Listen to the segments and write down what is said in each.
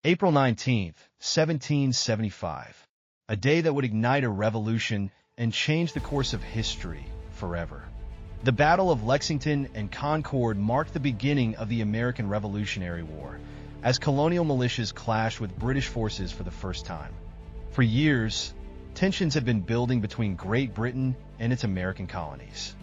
April 19th, 1775. A day that would ignite a revolution and change the course of history forever. The Battle of Lexington and Concord marked the beginning of the American Revolutionary War, as colonial militias clashed with British forces for the first time. For years, tensions had been building between Great Britain and its American colonies.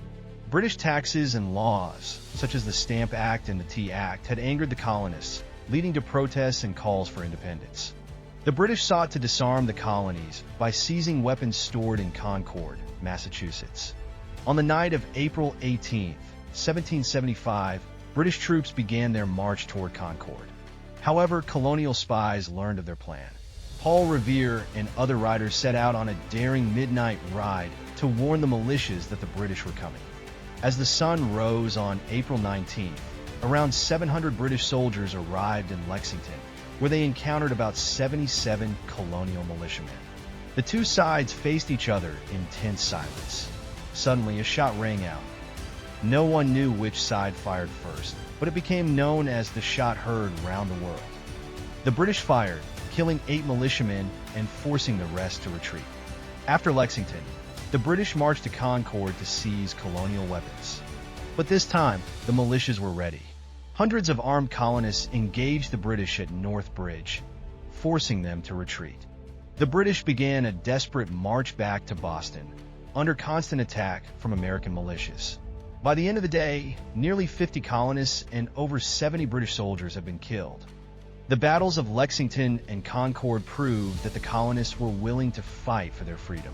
British taxes and laws, such as the Stamp Act and the Tea Act, had angered the colonists, leading to protests and calls for independence. The British sought to disarm the colonies by seizing weapons stored in Concord, Massachusetts. On the night of April 18th, 1775, British troops began their march toward Concord. However, colonial spies learned of their plan. Paul Revere and other riders set out on a daring midnight ride to warn the militias that the British were coming. As the sun rose on April 19th, around 700 British soldiers arrived in Lexington, where they encountered about 77 colonial militiamen. The two sides faced each other in tense silence. Suddenly, a shot rang out. No one knew which side fired first, but it became known as the shot heard round the world. The British fired, killing 8 militiamen and forcing the rest to retreat. After Lexington, the British marched to Concord to seize colonial weapons. But this time, the militias were ready. Hundreds of armed colonists engaged the British at North Bridge, forcing them to retreat. The British began a desperate march back to Boston, under constant attack from American militias. By the end of the day, nearly 50 colonists and over 70 British soldiers had been killed. The battles of Lexington and Concord proved that the colonists were willing to fight for their freedom.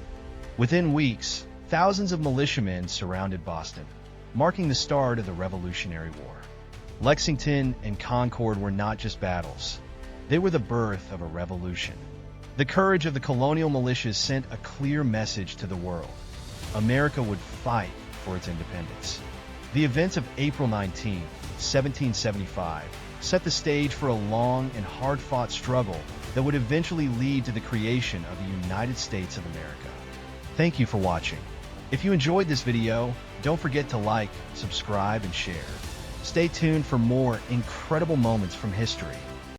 Within weeks, thousands of militiamen surrounded Boston, marking the start of the Revolutionary War. Lexington and Concord were not just battles. They were the birth of a revolution. The courage of the colonial militias sent a clear message to the world. America would fight for its independence. The events of April 19, 1775, set the stage for a long and hard-fought struggle that would eventually lead to the creation of the United States of America. Thank you for watching. If you enjoyed this video, don't forget to like, subscribe, and share. Stay tuned for more incredible moments from history.